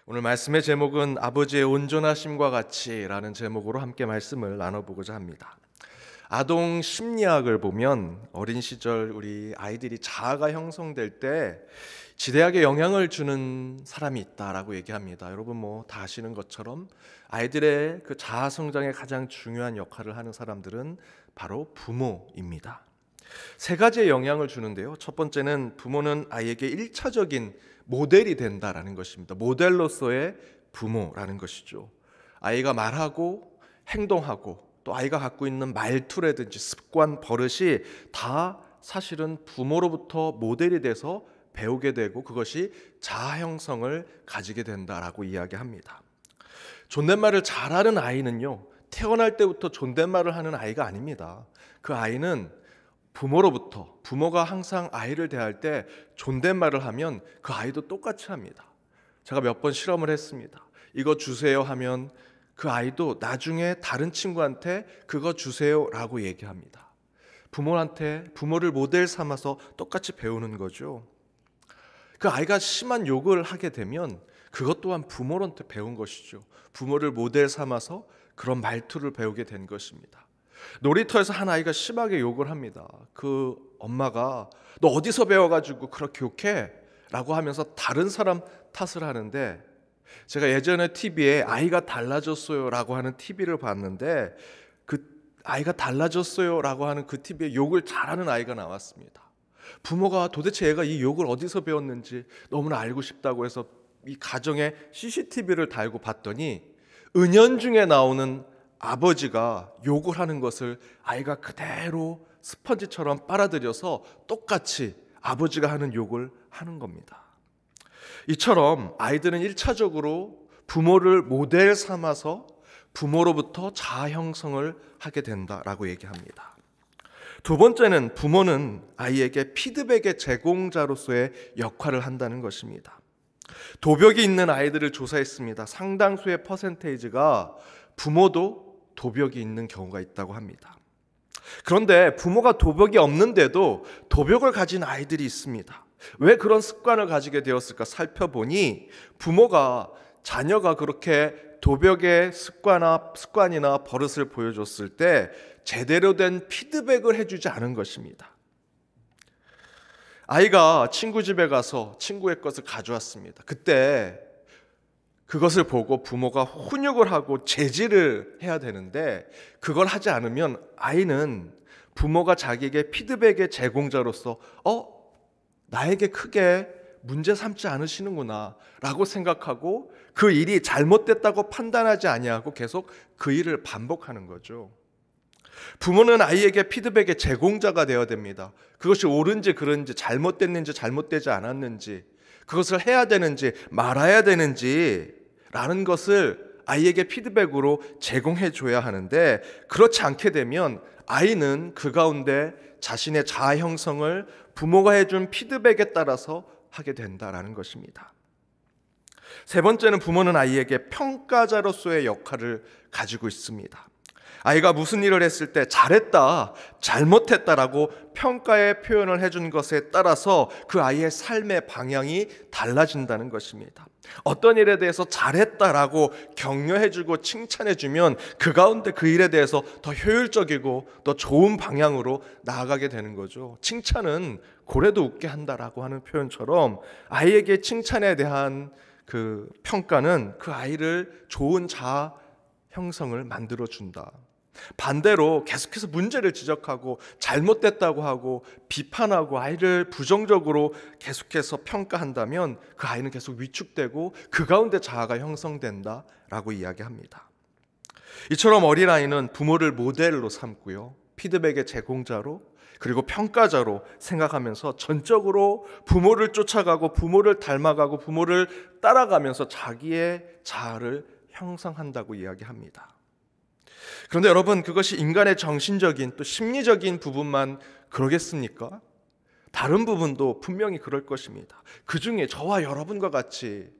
오늘 말씀의 제목은 아버지의 온전하심과 같이라는 제목으로 함께 말씀을 나눠보고자 합니다. 아동 심리학을 보면 어린 시절 우리 아이들이 자아가 형성될 때 지대하게 영향을 주는 사람이 있다라고 얘기합니다. 여러분 다 아시는 것처럼 아이들의 그 자아 성장에 가장 중요한 역할을 하는 사람들은 바로 부모입니다. 세 가지의 영향을 주는데요. 첫 번째는 부모는 아이에게 1차적인 모델이 된다라는 것입니다. 모델로서의 부모라는 것이죠. 아이가 말하고 행동하고 또 아이가 갖고 있는 말투라든지 습관, 버릇이 다 사실은 부모로부터 모델이 돼서 배우게 되고 그것이 자아 형성을 가지게 된다라고 이야기합니다. 존댓말을 잘하는 아이는요, 태어날 때부터 존댓말을 하는 아이가 아닙니다. 그 아이는 부모로부터, 부모가 항상 아이를 대할 때 존댓말을 하면 그 아이도 똑같이 합니다. 제가 몇 번 실험을 했습니다. 이거 주세요 하면 그 아이도 나중에 다른 친구한테 그거 주세요라고 얘기합니다. 부모를 모델 삼아서 똑같이 배우는 거죠. 그 아이가 심한 욕을 하게 되면 그것 또한 부모한테 배운 것이죠. 부모를 모델 삼아서 그런 말투를 배우게 된 것입니다. 놀이터에서 한 아이가 심하게 욕을 합니다. 그 엄마가 너 어디서 배워가지고 그렇게 욕해? 라고 하면서 다른 사람 탓을 하는데, 제가 예전에 TV에 아이가 달라졌어요 라고 하는 TV를 봤는데 그 아이가 달라졌어요 라고 하는 그 TV에 욕을 잘하는 아이가 나왔습니다. 부모가 도대체 얘가 이 욕을 어디서 배웠는지 너무나 알고 싶다고 해서 이 가정에 CCTV를 달고 봤더니 은연중에 나오는 아버지가 욕을 하는 것을 아이가 그대로 스펀지처럼 빨아들여서 똑같이 아버지가 하는 욕을 하는 겁니다. 이처럼 아이들은 1차적으로 부모를 모델 삼아서 부모로부터 자아 형성을 하게 된다라고 얘기합니다. 두 번째는 부모는 아이에게 피드백의 제공자로서의 역할을 한다는 것입니다. 도벽이 있는 아이들을 조사했습니다. 상당수의 퍼센테이지가 부모도 도벽이 있는 경우가 있다고 합니다. 그런데 부모가 도벽이 없는데도 도벽을 가진 아이들이 있습니다. 왜 그런 습관을 가지게 되었을까 살펴보니 자녀가 그렇게 도벽의 습관이나 버릇을 보여줬을 때 제대로 된 피드백을 해주지 않은 것입니다. 아이가 친구 집에 가서 친구의 것을 가져왔습니다. 그때 그것을 보고 부모가 훈육을 하고 제지를 해야 되는데 그걸 하지 않으면 아이는 부모가 자기에게 피드백의 제공자로서 나에게 크게 문제 삼지 않으시는구나 라고 생각하고 그 일이 잘못됐다고 판단하지 아니하고 계속 그 일을 반복하는 거죠. 부모는 아이에게 피드백의 제공자가 되어야 됩니다. 그것이 옳은지 그른지, 잘못됐는지 잘못되지 않았는지, 그것을 해야 되는지 말아야 되는지 라는 것을 아이에게 피드백으로 제공해 줘야 하는데, 그렇지 않게 되면 아이는 그 가운데 자신의 자아 형성을 부모가 해준 피드백에 따라서 하게 된다라는 것입니다. 세 번째는 부모는 아이에게 평가자로서의 역할을 가지고 있습니다. 아이가 무슨 일을 했을 때 잘했다, 잘못했다라고 평가의 표현을 해준 것에 따라서 그 아이의 삶의 방향이 달라진다는 것입니다. 어떤 일에 대해서 잘했다라고 격려해주고 칭찬해주면 그 가운데 그 일에 대해서 더 효율적이고 더 좋은 방향으로 나아가게 되는 거죠. 칭찬은 고래도 웃게 한다라고 하는 표현처럼 아이에게 칭찬에 대한 그 평가는 그 아이를 좋은 자아 형성을 만들어준다. 반대로 계속해서 문제를 지적하고 잘못됐다고 하고 비판하고 아이를 부정적으로 계속해서 평가한다면 그 아이는 계속 위축되고 그 가운데 자아가 형성된다라고 이야기합니다. 이처럼 어린아이는 부모를 모델로 삼고요, 피드백의 제공자로 그리고 평가자로 생각하면서 전적으로 부모를 쫓아가고 부모를 닮아가고 부모를 따라가면서 자기의 자아를 형성한다고 이야기합니다. 그런데 여러분, 그것이 인간의 정신적인 또 심리적인 부분만 그러겠습니까? 다른 부분도 분명히 그럴 것입니다. 그 중에 저와 여러분과 같이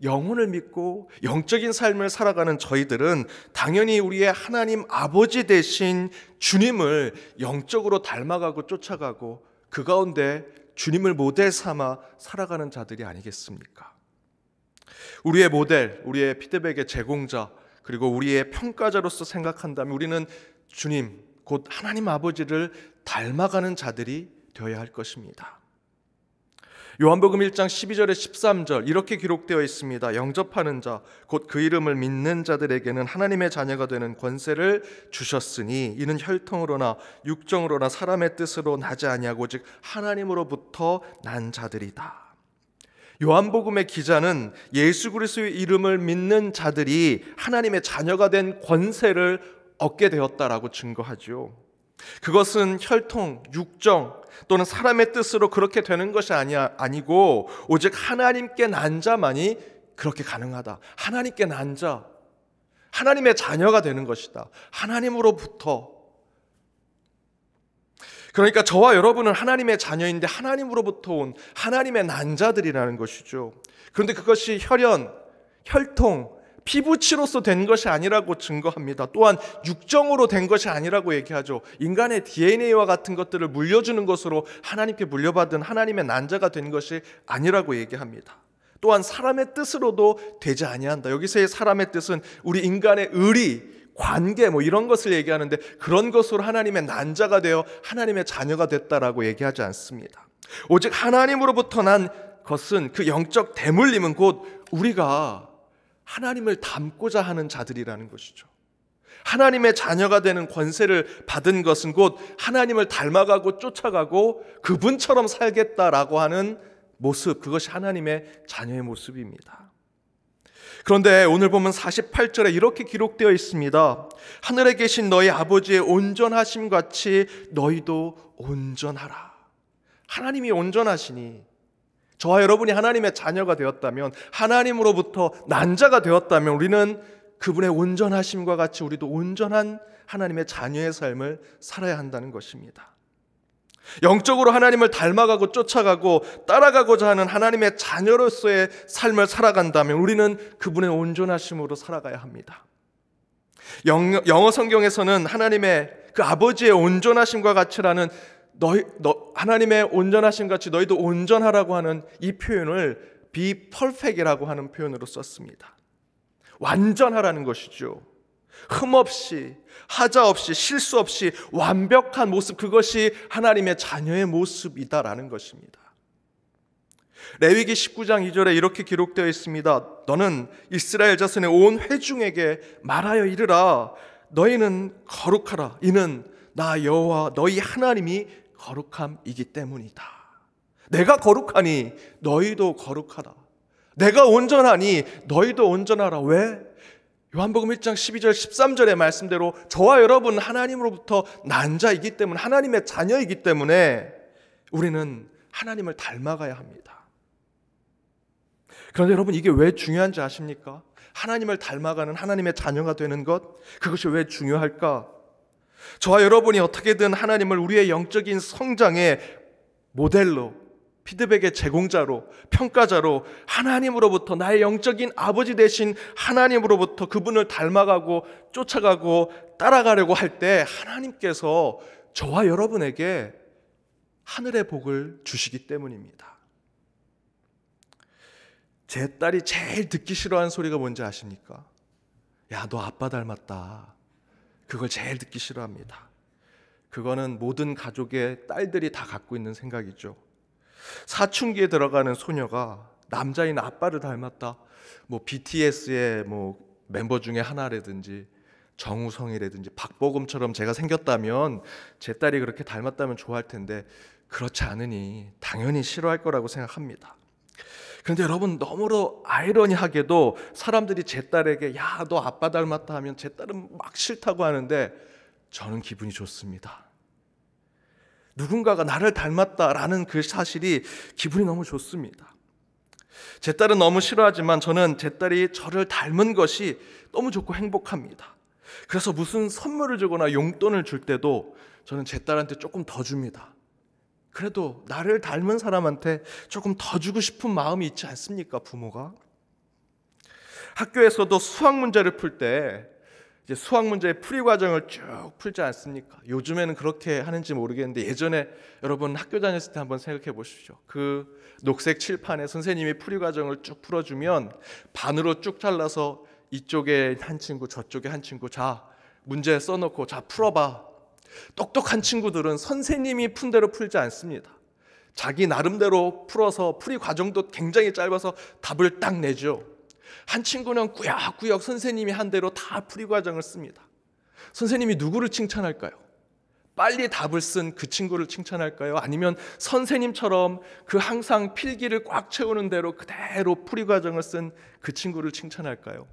영혼을 믿고 영적인 삶을 살아가는 저희들은 당연히 우리의 하나님 아버지 되신 주님을 영적으로 닮아가고 쫓아가고 그 가운데 주님을 모델 삼아 살아가는 자들이 아니겠습니까? 우리의 모델, 우리의 피드백의 제공자, 그리고 우리의 평가자로서 생각한다면 우리는 주님, 곧 하나님 아버지를 닮아가는 자들이 되어야 할 것입니다. 요한복음 1장 12절에 13절 이렇게 기록되어 있습니다. 영접하는 자, 곧 그 이름을 믿는 자들에게는 하나님의 자녀가 되는 권세를 주셨으니 이는 혈통으로나 육정으로나 사람의 뜻으로 나지 아니하고 오직 하나님으로부터 난 자들이다. 요한복음의 기자는 예수 그리스도의 이름을 믿는 자들이 하나님의 자녀가 된 권세를 얻게 되었다라고 증거하죠. 그것은 혈통, 육정 또는 사람의 뜻으로 그렇게 되는 것이 아니고 오직 하나님께 난 자만이 그렇게 가능하다. 하나님께 난 자, 하나님의 자녀가 되는 것이다. 하나님으로부터. 그러니까 저와 여러분은 하나님의 자녀인데 하나님으로부터 온 하나님의 난 자들이라는 것이죠. 그런데 그것이 혈연, 혈통, 피부치로서 된 것이 아니라고 증거합니다. 또한 육정으로 된 것이 아니라고 얘기하죠. 인간의 DNA와 같은 것들을 물려주는 것으로 하나님께 물려받은 하나님의 난자가 된 것이 아니라고 얘기합니다. 또한 사람의 뜻으로도 되지 아니한다. 여기서의 사람의 뜻은 우리 인간의 의리, 관계 이런 것을 얘기하는데 그런 것으로 하나님의 난자가 되어 하나님의 자녀가 됐다라고 얘기하지 않습니다. 오직 하나님으로부터 난 것은 그 영적 대물림은 곧 우리가 하나님을 닮고자 하는 자들이라는 것이죠. 하나님의 자녀가 되는 권세를 받은 것은 곧 하나님을 닮아가고 쫓아가고 그분처럼 살겠다라고 하는 모습, 그것이 하나님의 자녀의 모습입니다. 그런데 오늘 보면 48절에 이렇게 기록되어 있습니다. 하늘에 계신 너희 아버지의 온전하심 같이 너희도 온전하라. 하나님이 온전하시니 저와 여러분이 하나님의 자녀가 되었다면, 하나님으로부터 난 자가 되었다면 우리는 그분의 온전하심과 같이 우리도 온전한 하나님의 자녀의 삶을 살아야 한다는 것입니다. 영적으로 하나님을 닮아가고 쫓아가고 따라가고자 하는 하나님의 자녀로서의 삶을 살아간다면 우리는 그분의 온전하심으로 살아가야 합니다. 영어 성경에서는 하나님의 그 아버지의 온전하심과 같이라는 하나님의 온전하심 같이 너희도 온전하라고 하는 이 표현을 be perfect이라고 하는 표현으로 썼습니다. 완전하라는 것이죠. 흠없이, 하자 없이, 실수 없이 완벽한 모습, 그것이 하나님의 자녀의 모습이다라는 것입니다. 레위기 19장 2절에 이렇게 기록되어 있습니다. 너는 이스라엘 자손의 온 회중에게 말하여 이르라. 너희는 거룩하라. 이는 나 여호와 너희 하나님이 거룩함이기 때문이다. 내가 거룩하니 너희도 거룩하라. 내가 온전하니 너희도 온전하라. 왜? 요한복음 1장 12절 13절의 말씀대로 저와 여러분은 하나님으로부터 난 자이기 때문에, 하나님의 자녀이기 때문에 우리는 하나님을 닮아가야 합니다. 그런데 여러분, 이게 왜 중요한지 아십니까? 하나님을 닮아가는 하나님의 자녀가 되는 것, 그것이 왜 중요할까? 저와 여러분이 어떻게든 하나님을 우리의 영적인 성장의 모델로, 피드백의 제공자로, 평가자로, 하나님으로부터, 나의 영적인 아버지 되신 하나님으로부터 그분을 닮아가고 쫓아가고 따라가려고 할 때 하나님께서 저와 여러분에게 하늘의 복을 주시기 때문입니다. 제 딸이 제일 듣기 싫어하는 소리가 뭔지 아십니까? 야, 너 아빠 닮았다. 그걸 제일 듣기 싫어합니다. 그거는 모든 가족의 딸들이 다 갖고 있는 생각이죠. 사춘기에 들어가는 소녀가 남자인 아빠를 닮았다. BTS의 멤버 중에 하나라든지 정우성이라든지 박보검처럼 제가 생겼다면 제 딸이 그렇게 닮았다면 좋아할 텐데 그렇지 않으니 당연히 싫어할 거라고 생각합니다. 그런데 여러분, 너무도 아이러니하게도 사람들이 제 딸에게 야, 너 아빠 닮았다 하면 제 딸은 막 싫다고 하는데 저는 기분이 좋습니다. 누군가가 나를 닮았다라는 그 사실이 기분이 너무 좋습니다. 제 딸은 너무 싫어하지만 저는 제 딸이 저를 닮은 것이 너무 좋고 행복합니다. 그래서 무슨 선물을 주거나 용돈을 줄 때도 저는 제 딸한테 조금 더 줍니다. 그래도 나를 닮은 사람한테 조금 더 주고 싶은 마음이 있지 않습니까, 부모가? 학교에서도 수학 문제를 풀 때 이제 수학 문제의 풀이 과정을 쭉 풀지 않습니까? 요즘에는 그렇게 하는지 모르겠는데 예전에 여러분 학교 다녔을 때 한번 생각해 보십시오. 그 녹색 칠판에 선생님이 풀이 과정을 쭉 풀어주면 반으로 쭉 잘라서 이쪽에 한 친구 저쪽에 한 친구 자 문제 써놓고 자 풀어봐. 똑똑한 친구들은 선생님이 푼 대로 풀지 않습니다. 자기 나름대로 풀어서 풀이 과정도 굉장히 짧아서 답을 딱 내죠. 한 친구는 꾸역꾸역 선생님이 한 대로 다 풀이 과정을 씁니다. 선생님이 누구를 칭찬할까요? 빨리 답을 쓴 그 친구를 칭찬할까요? 아니면 선생님처럼 그 항상 필기를 꽉 채우는 대로 그대로 풀이 과정을 쓴 그 친구를 칭찬할까요?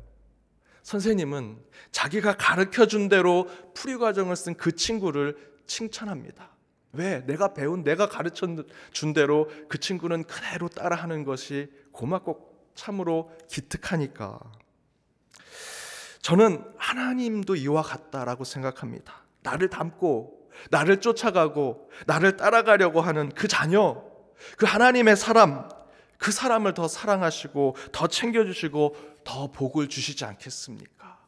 선생님은 자기가 가르쳐준 대로 풀이 과정을 쓴 그 친구를 칭찬합니다. 왜? 내가 가르쳐준 대로 그 친구는 그대로 따라하는 것이 고맙고 참으로 기특하니까. 저는 하나님도 이와 같다라고 생각합니다. 나를 닮고 나를 쫓아가고 나를 따라가려고 하는 그 자녀, 그 하나님의 사람, 그 사람을 더 사랑하시고 더 챙겨주시고 더 복을 주시지 않겠습니까?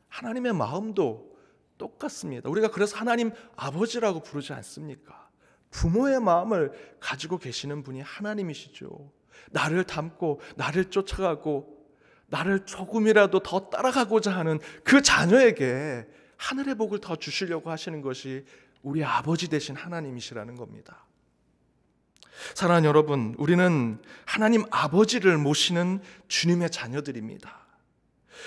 하나님의 마음도 똑같습니다. 우리가 그래서 하나님 아버지라고 부르지 않습니까? 부모의 마음을 가지고 계시는 분이 하나님이시죠. 나를 닮고 나를 쫓아가고 나를 조금이라도 더 따라가고자 하는 그 자녀에게 하늘의 복을 더 주시려고 하시는 것이 우리 아버지 되신 하나님이시라는 겁니다. 사랑하는 여러분, 우리는 하나님 아버지를 모시는 주님의 자녀들입니다.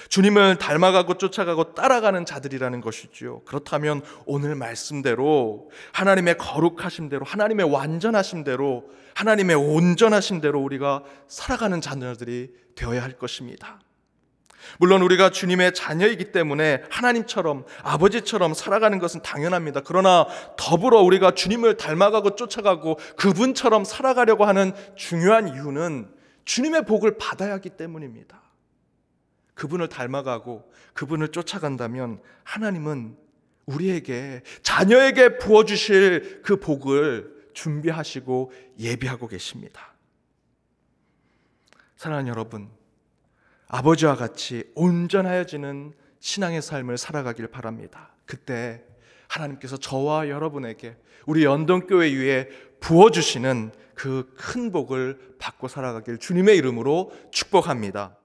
주님을 닮아가고 쫓아가고 따라가는 자들이라는 것이지요. 그렇다면 오늘 말씀대로 하나님의 거룩하심대로 하나님의 완전하심대로 하나님의 온전하심대로 우리가 살아가는 자녀들이 되어야 할 것입니다. 물론 우리가 주님의 자녀이기 때문에 하나님처럼 아버지처럼 살아가는 것은 당연합니다. 그러나 더불어 우리가 주님을 닮아가고 쫓아가고 그분처럼 살아가려고 하는 중요한 이유는 주님의 복을 받아야 하기 때문입니다. 그분을 닮아가고 그분을 쫓아간다면 하나님은 우리에게 자녀에게 부어주실 그 복을 준비하시고 예비하고 계십니다. 사랑하는 여러분, 아버지와 같이 온전하여지는 신앙의 삶을 살아가길 바랍니다. 그때 하나님께서 저와 여러분에게 우리 연동교회 위에 부어주시는 그 큰 복을 받고 살아가길 주님의 이름으로 축복합니다.